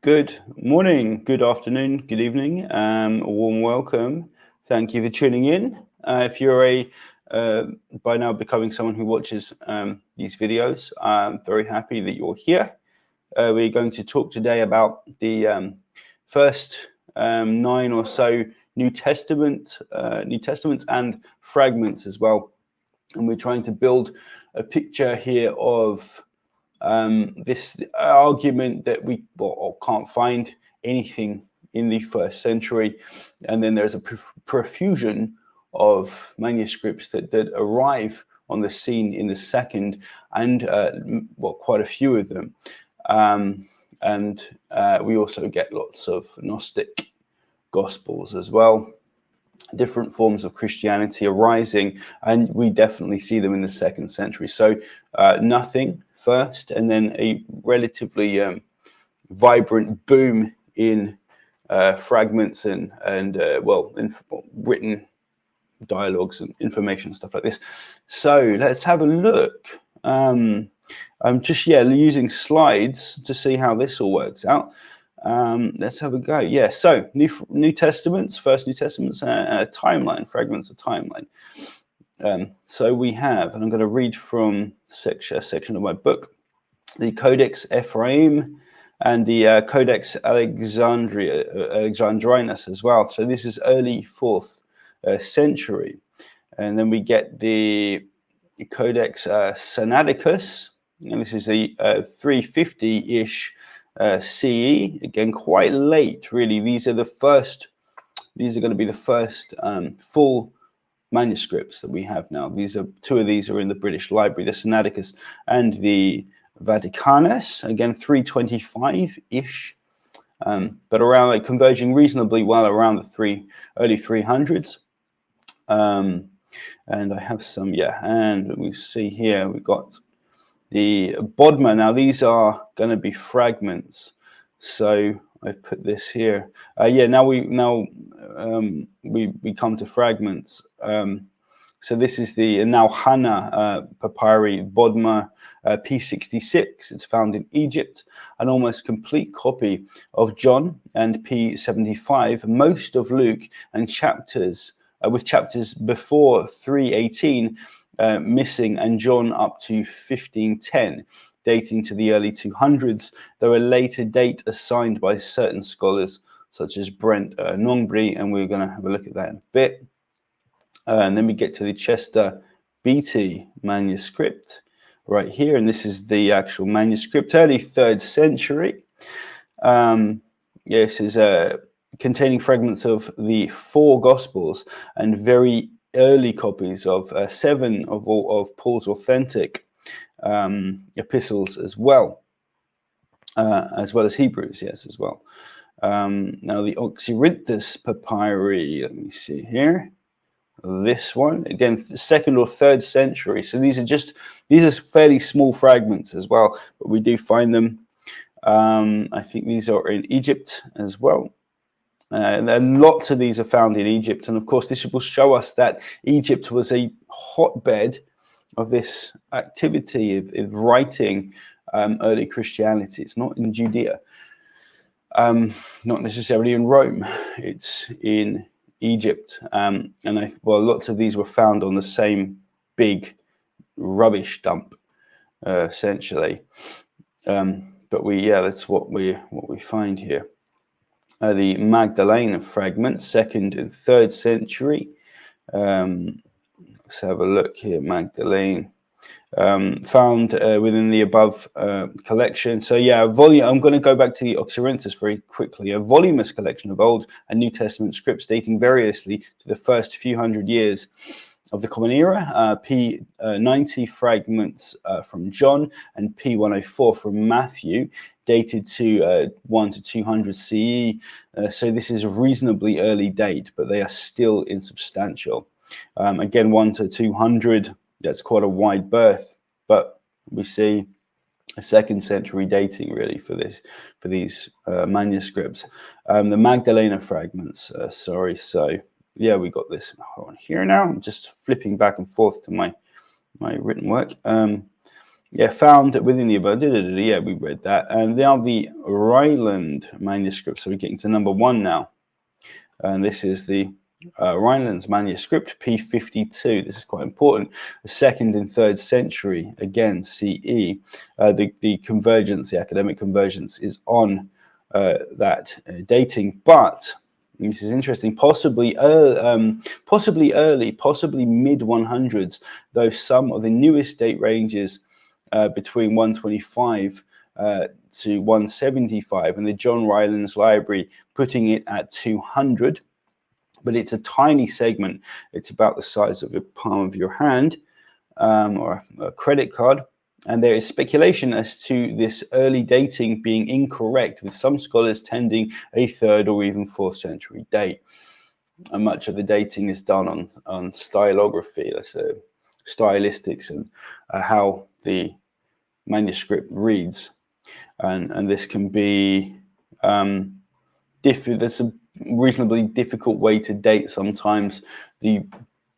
Good morning, good afternoon, good evening. A warm welcome. Thank you for tuning in. If you're by now becoming someone who watches these videos, I'm very happy that you're here. We're going to talk today about the first 9 or so New Testaments and fragments as well. And we're trying to build a picture here of this argument that we can't find anything in the first century, and then there's a profusion of manuscripts that arrive on the scene in the second, and quite a few of them, and we also get lots of Gnostic Gospels as well. Different forms of Christianity arising, and we definitely see them in the second century. So nothing first, and then a relatively vibrant boom in fragments and written dialogues and information, stuff like this. So let's have a look. I'm just using slides to see how this all works out. Let's have a go. Yeah, so New Testaments, first New Testaments, timeline, fragments of timeline. So we have, and I'm going to read from a section of my book, the Codex Ephraim and the Codex Alexandrinus as well. So this is early 4th century. And then we get the Codex Sinaiticus, and this is the 350-ish CE, again quite late really. These are going to be the first full manuscripts that we have now. Two of these are in the British Library, the Sinaiticus and the Vaticanus, again 325-ish, but around converging reasonably well around the early 300s. And I have some, and we see here we've got the Bodmer. Now these are going to be fragments, so I put this here. Now we come to fragments. So this is the Nauhana papyri, Bodmer P66. It's found in Egypt, an almost complete copy of John and P75, most of Luke, and chapters with chapters before 318 missing, and John up to 1510, dating to the early 200s, though a later date assigned by certain scholars such as Brent Nongbri, and we're going to have a look at that in a bit. And then we get to the Chester Beatty manuscript right here, and this is the actual manuscript, early 3rd century. This is containing fragments of the 4 Gospels and very early copies of 7 of Paul's authentic epistles as well as Hebrews, yes, as well. Now the Oxyrhynchus papyri, let me see here. This one, again, 2nd or 3rd century. So these are fairly small fragments as well, but we do find them. I think these are in Egypt as well. And lots of these are found in Egypt. And of course, this will show us that Egypt was a hotbed of this activity of writing early Christianity. It's not in Judea, not necessarily in Rome. It's in Egypt. And lots of these were found on the same big rubbish dump, essentially. But that's what we find here. The Magdalene fragments, 2nd and 3rd century. Let's have a look here. Magdalene, found within the above collection. So volume. I'm going to go back to the Oxyrhynchus very quickly. A voluminous collection of Old and New Testament scripts dating variously to the first few hundred years of the Common Era. P90 fragments from John and P104 from Matthew, dated to 1 to 200 CE. So this is a reasonably early date, but they are still insubstantial. Again, 1 to 200, that's quite a wide berth, but we see a 2nd century dating really for these manuscripts. The Magdalena fragments, we got this on here now. I'm just flipping back and forth to my written work. Yeah, found within the above. Yeah, we read that. And now the Ryland manuscript. So we're getting to number 1 now. And this is the Rhineland's manuscript, P52. This is quite important. The 2nd and 3rd century, again, CE. The convergence, the academic convergence is on that dating, but this is interesting, possibly early, possibly mid 100s, though some of the newest date ranges between 125 to 175, and the John Rylands Library putting it at 200. But it's a tiny segment. It's about the size of the palm of your hand, or a credit card. And there is speculation as to this early dating being incorrect, with some scholars tending a 3rd or even 4th century date. And much of the dating is done on stylography, so stylistics, and how the manuscript reads. And this can be that's a reasonably difficult way to date sometimes,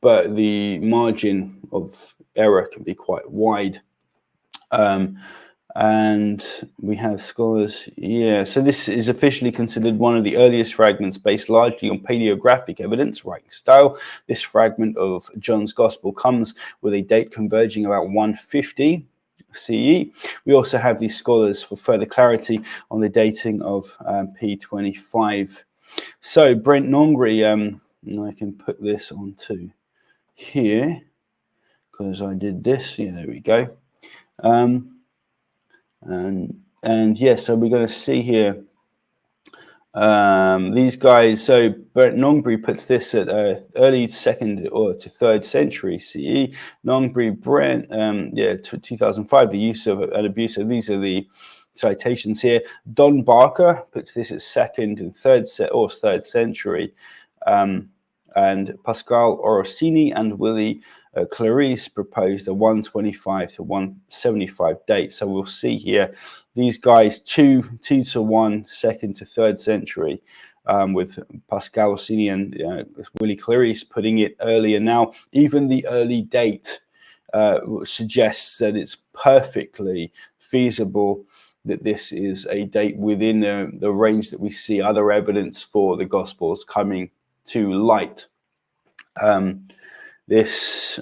but the margin of error can be quite wide. And we have scholars, so this is officially considered one of the earliest fragments based largely on paleographic evidence, writing style. This fragment of John's Gospel comes with a date converging about 150 CE. We also have these scholars for further clarity on the dating of P25. So Brent Nongri, I can put this onto here because I did this. Yeah, there we go. And yeah, so we're going to see here these guys. So Brent Nongri puts this at early 2nd or to 3rd century CE. Nongri, Brent, 2005. The use of an abuse. So these are the citations here. Don Barker puts this at 2nd and 3rd century, and Pascal Orosini and Willie Clarice proposed a 125 to 175 date. So we'll see here these guys 2 to 1, 2nd to 3rd century, with Pascal Orosini and Willie Clarice putting it earlier. Now, even the early date suggests that it's perfectly feasible that this is a date within the range that we see other evidence for the Gospels coming to light. This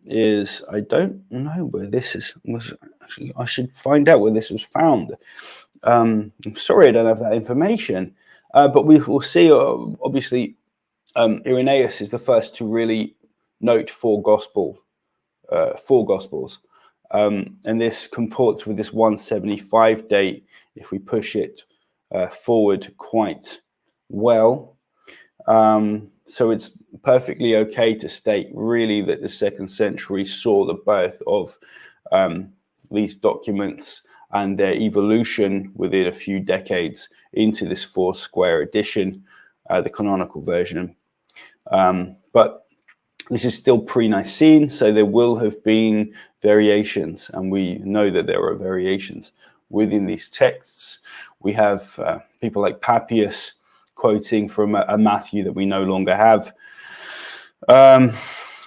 is, I don't know where this was actually, I should find out where this was found. I'm sorry I don't have that information, but we will see. Obviously, Irenaeus is the first to really note 4 Gospels, and this comports with this 175 date if we push it forward quite well. So it's perfectly okay to state really that the 2nd century saw the birth of these documents and their evolution within a few decades into this 4-square edition, the canonical version. But this is still pre-Nicene, so there will have been variations, and we know that there are variations within these texts. We have people like Papias quoting from a Matthew that we no longer have.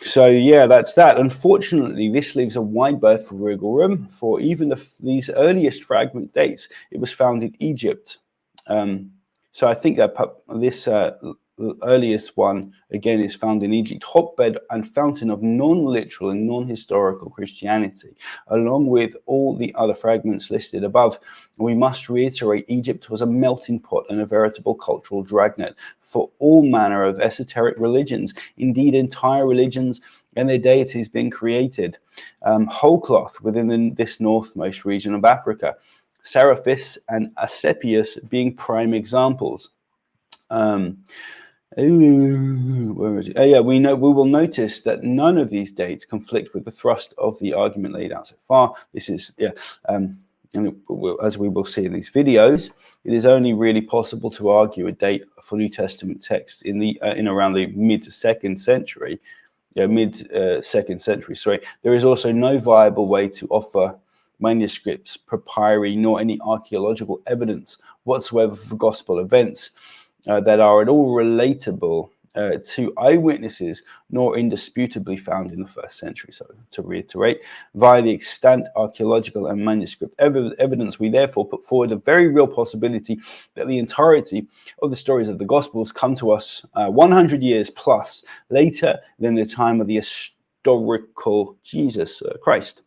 So yeah, that's that. Unfortunately, this leaves a wide berth for wiggle room for even these earliest fragment dates. It was found in Egypt. So I think that this earliest one, again, is found in Egypt, hotbed and fountain of non-literal and non-historical Christianity, along with all the other fragments listed above. We must reiterate, Egypt was a melting pot and a veritable cultural dragnet for all manner of esoteric religions, indeed entire religions and their deities being created, whole cloth within this northmost region of Africa, Seraphis and Asclepius being prime examples. Where is it? We will notice that none of these dates conflict with the thrust of the argument laid out so far. This is and as we will see in these videos, it is only really possible to argue a date for New Testament texts in around the mid 2nd century. Sorry. There is also no viable way to offer manuscripts, papyri, nor any archaeological evidence whatsoever for gospel events that are at all relatable to eyewitnesses, nor indisputably found in the first century. So, to reiterate, via the extant archaeological and manuscript evidence, we therefore put forward a very real possibility that the entirety of the stories of the Gospels come to us 100 years plus later than the time of the historical Jesus Christ,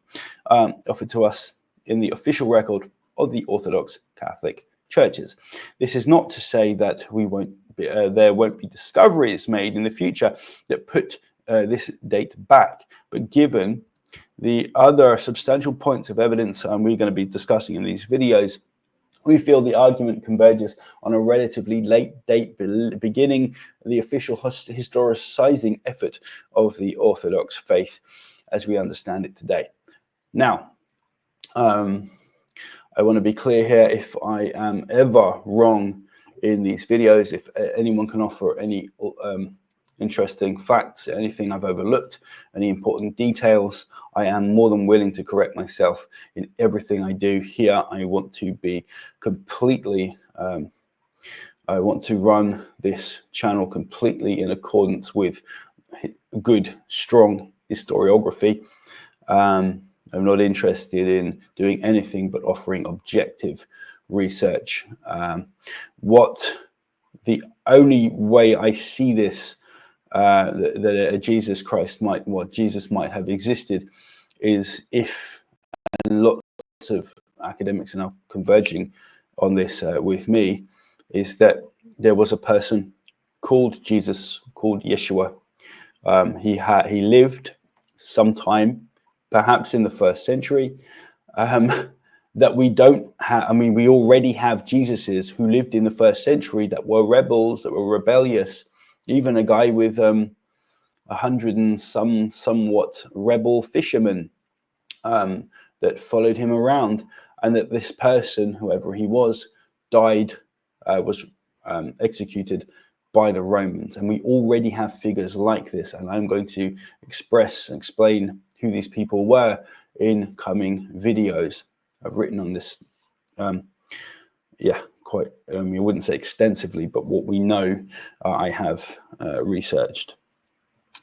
offered to us in the official record of the Orthodox Catholic churches. This is not to say that there won't be discoveries made in the future that put this date back, but given the other substantial points of evidence we're going to be discussing in these videos, we feel the argument converges on a relatively late date, beginning the official historicizing effort of the Orthodox faith as we understand it today. Now, I want to be clear here, if I am ever wrong in these videos, if anyone can offer any interesting facts, anything I've overlooked, any important details, I am more than willing to correct myself in everything I do here. I want to be completely, I want to run this channel completely in accordance with good, strong historiography. I'm not interested in doing anything but offering objective research. The only way I see this, that Jesus might have existed, is if, and lots of academics are now converging on this with me, is that there was a person called Jesus, called Yeshua. He lived sometime, perhaps in the first century, that we don't have. I mean, we already have Jesuses who lived in the first century that were rebels, that were rebellious. Even a guy with 100 and somewhat rebel fishermen that followed him around, and that this person, whoever he was, died, was executed by the Romans. And we already have figures like this, and I'm going to express and explain who these people were in coming videos. I've written on this, quite, I wouldn't say extensively, but what we know, I have researched.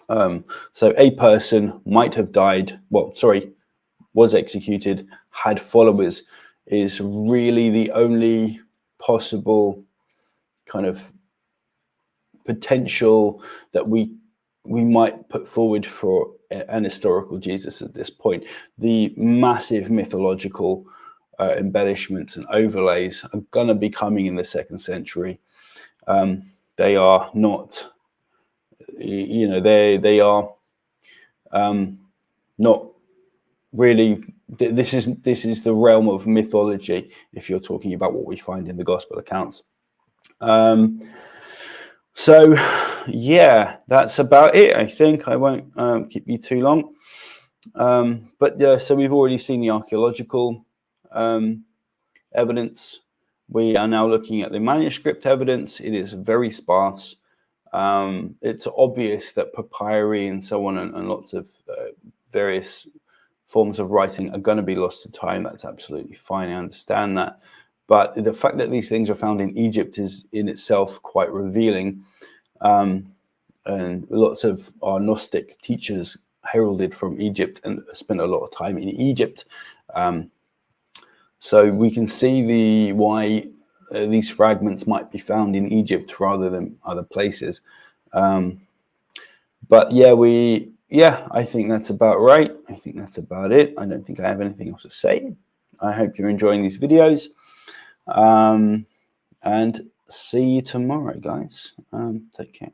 So a person might have died, was executed, had followers, is really the only possible kind of potential that we might put forward for an historical Jesus at this point. The massive mythological embellishments and overlays are going to be coming in the second century. They are not, they are not really. This is the realm of mythology if you're talking about what we find in the gospel accounts. So yeah, that's about it. I think I won't keep you too long. But yeah, so we've already seen the archaeological evidence. We are now looking at the manuscript evidence. It is very sparse. It's obvious that papyri and so on and lots of various forms of writing are going to be lost to time. That's absolutely fine. I understand that. But the fact that these things are found in Egypt is in itself quite revealing. And lots of our Gnostic teachers heralded from Egypt and spent a lot of time in Egypt. So we can see why these fragments might be found in Egypt rather than other places. But yeah, I think that's about right. I think that's about it. I don't think I have anything else to say. I hope you're enjoying these videos. And see you tomorrow, guys. Take care.